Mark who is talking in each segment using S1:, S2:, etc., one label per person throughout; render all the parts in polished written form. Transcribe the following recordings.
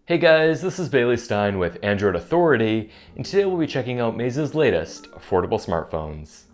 S1: Hey guys, this is Bailey Stein with Android Authority, and today we'll be checking out Meizu's latest affordable smartphones.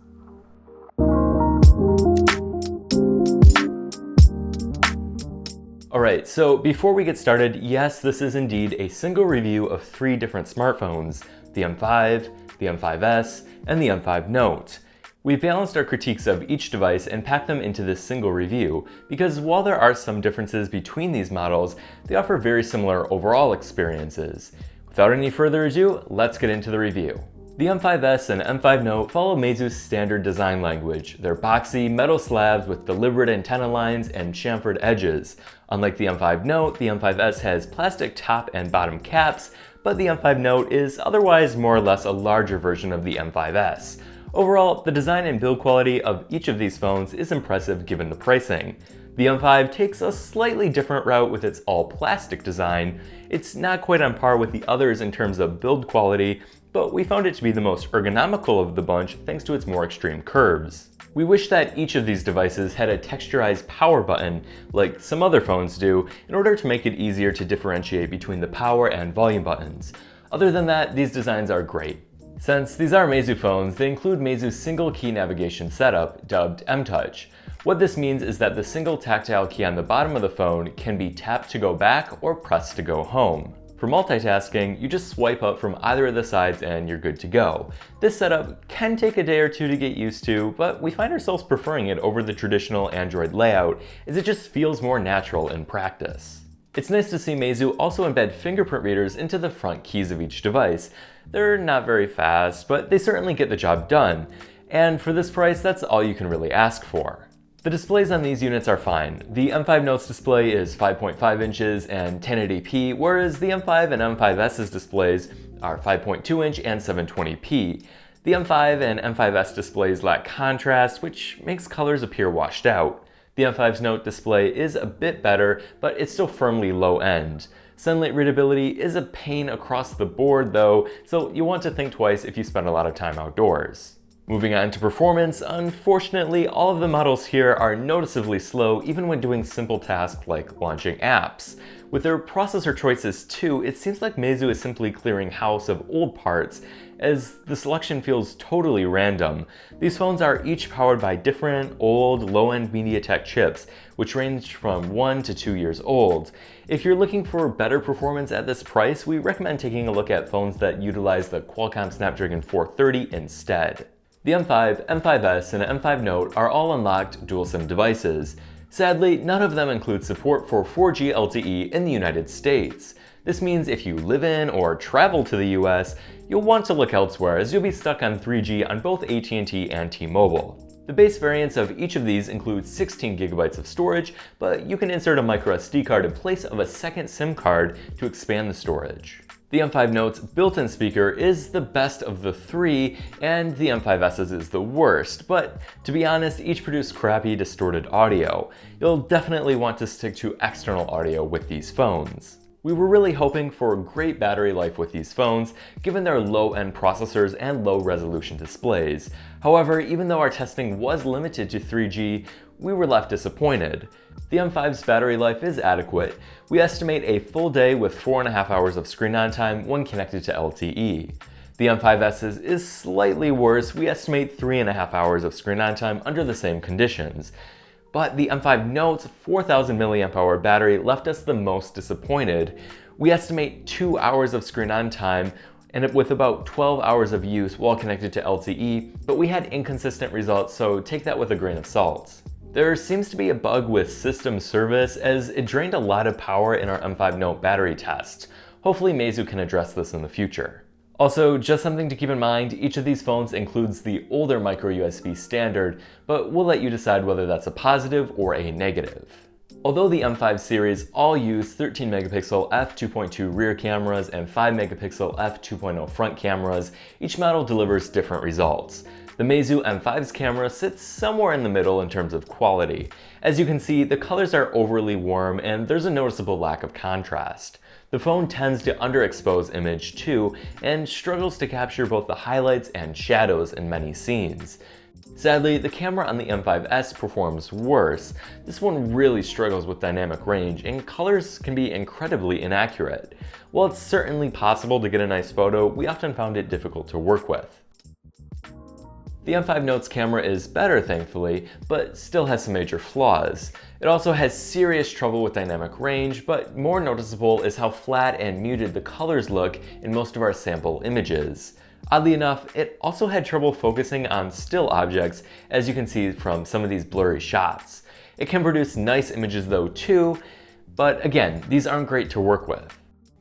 S1: Alright, so before we get started, yes, this is indeed a single review of 3 different smartphones, the M5, the M5s, and the M5 Note. We've balanced our critiques of each device and packed them into this single review, because while there are some differences between these models, they offer very similar overall experiences. Without any further ado, let's get into the review. The M5s and M5 Note follow Meizu's standard design language. They're boxy, metal slabs with deliberate antenna lines and chamfered edges. Unlike the M5 Note, the M5s has plastic top and bottom caps, but the M5 Note is otherwise more or less a larger version of the M5s. Overall, the design and build quality of each of these phones is impressive given the pricing. The M5 takes a slightly different route with its all-plastic design. It's not quite on par with the others in terms of build quality, but we found it to be the most ergonomical of the bunch thanks to its more extreme curves. We wish that each of these devices had a texturized power button, like some other phones do, in order to make it easier to differentiate between the power and volume buttons. Other than that, these designs are great. Since these are Meizu phones, they include Meizu's single key navigation setup, dubbed M-Touch. What this means is that the single tactile key on the bottom of the phone can be tapped to go back or pressed to go home. For multitasking, you just swipe up from either of the sides and you're good to go. This setup can take a day or two to get used to, but we find ourselves preferring it over the traditional Android layout, as it just feels more natural in practice. It's nice to see Meizu also embed fingerprint readers into the front keys of each device. They're not very fast, but they certainly get the job done. And for this price, that's all you can really ask for. The displays on these units are fine. The M5 Note's display is 5.5 inches and 1080p, whereas the M5 and M5s's displays are 5.2 inch and 720p. The M5 and M5s displays lack contrast, which makes colors appear washed out. The M5's Note display is a bit better, but it's still firmly low-end. Sunlight readability is a pain across the board though, so you want to think twice if you spend a lot of time outdoors. Moving on to performance, unfortunately all of the models here are noticeably slow even when doing simple tasks like launching apps. With their processor choices too, it seems like Meizu is simply clearing house of old parts, as the selection feels totally random. These phones are each powered by different, old, low-end MediaTek chips, which range from 1 to 2 years old. If you're looking for better performance at this price, we recommend taking a look at phones that utilize the Qualcomm Snapdragon 430 instead. The M5, M5s, and M5 Note are all unlocked dual-SIM devices. Sadly, none of them include support for 4G LTE in the United States. This means if you live in or travel to the US, you'll want to look elsewhere as you'll be stuck on 3G on both AT&T and T-Mobile. The base variants of each of these include 16 GB of storage, but you can insert a microSD card in place of a second SIM card to expand the storage. The M5 Note's built-in speaker is the best of the 3, and the M5s's is the worst, but to be honest, each produce crappy distorted audio. You'll definitely want to stick to external audio with these phones. We were really hoping for great battery life with these phones, given their low-end processors and low-resolution displays. However, even though our testing was limited to 3G, we were left disappointed. The M5's battery life is adequate. We estimate a full day with 4.5 hours of screen-on time when connected to LTE. The M5s's is slightly worse. We estimate 3.5 hours of screen-on time under the same conditions. But the M5 Note's 4,000 mAh battery left us the most disappointed. We estimate 2 hours of screen-on time and with about 12 hours of use while connected to LTE, but we had inconsistent results, so take that with a grain of salt. There seems to be a bug with system service as it drained a lot of power in our M5 Note battery test. Hopefully Meizu can address this in the future. Also, just something to keep in mind, each of these phones includes the older micro USB standard, but we'll let you decide whether that's a positive or a negative. Although the M5 series all use 13 megapixel f2.2 rear cameras and 5 megapixel f2.0 front cameras, each model delivers different results. The Meizu M5's camera sits somewhere in the middle in terms of quality. As you can see, the colors are overly warm and there's a noticeable lack of contrast. The phone tends to underexpose image too, and struggles to capture both the highlights and shadows in many scenes. Sadly, the camera on the M5s performs worse. This one really struggles with dynamic range, and colors can be incredibly inaccurate. While it's certainly possible to get a nice photo, we often found it difficult to work with. The M5 Note's camera is better, thankfully, but still has some major flaws. It also has serious trouble with dynamic range, but more noticeable is how flat and muted the colors look in most of our sample images. Oddly enough, it also had trouble focusing on still objects, as you can see from some of these blurry shots. It can produce nice images though too, but again, these aren't great to work with.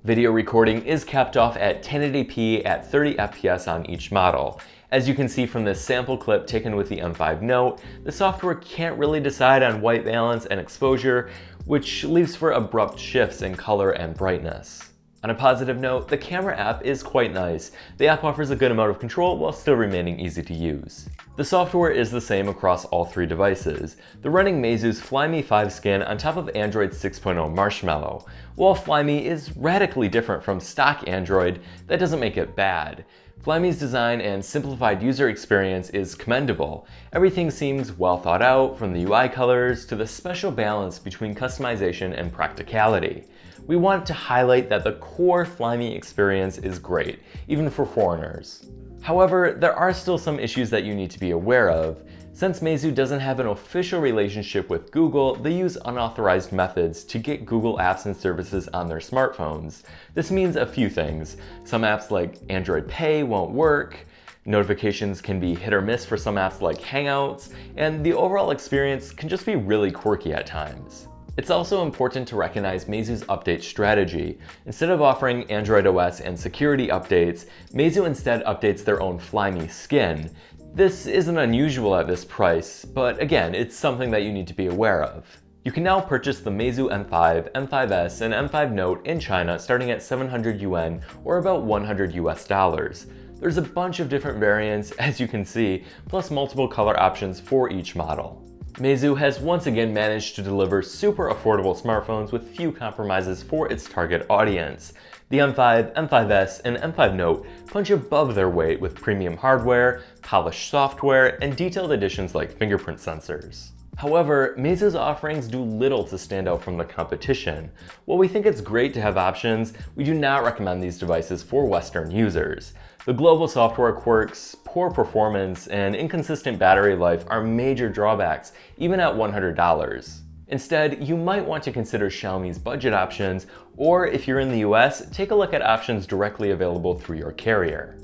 S1: Video recording is capped off at 1080p at 30 FPS on each model. As you can see from this sample clip taken with the M5 Note, the software can't really decide on white balance and exposure, which leaves for abrupt shifts in color and brightness. On a positive note, the camera app is quite nice. The app offers a good amount of control while still remaining easy to use. The software is the same across all three devices. They're running Meizu's Flyme 5 skin on top of Android 6.0 Marshmallow. While Flyme is radically different from stock Android, that doesn't make it bad. Flyme's design and simplified user experience is commendable. Everything seems well thought out, from the UI colors to the special balance between customization and practicality. We want to highlight that the core Flyme experience is great, even for foreigners. However, there are still some issues that you need to be aware of. Since Meizu doesn't have an official relationship with Google, they use unauthorized methods to get Google apps and services on their smartphones. This means a few things. Some apps like Android Pay won't work, notifications can be hit or miss for some apps like Hangouts, and the overall experience can just be really quirky at times. It's also important to recognize Meizu's update strategy. Instead of offering Android OS and security updates, Meizu instead updates their own Flyme skin. This isn't unusual at this price, but again, it's something that you need to be aware of. You can now purchase the Meizu M5, M5s, and M5 Note in China starting at 700 yuan or about $100 US. There's a bunch of different variants, as you can see, plus multiple color options for each model. Meizu has once again managed to deliver super affordable smartphones with few compromises for its target audience. The M5, M5s, and M5 Note punch above their weight with premium hardware, polished software, and detailed additions like fingerprint sensors. However, Meizu's offerings do little to stand out from the competition. While we think it's great to have options, we do not recommend these devices for Western users. The global software quirks, poor performance, and inconsistent battery life are major drawbacks, even at $100. Instead, you might want to consider Xiaomi's budget options, or if you're in the US, take a look at options directly available through your carrier.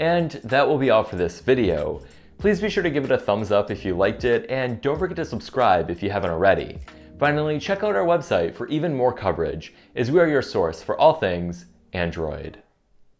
S1: And that will be all for this video. Please be sure to give it a thumbs up if you liked it, and don't forget to subscribe if you haven't already. Finally, check out our website for even more coverage, as we are your source for all things Android.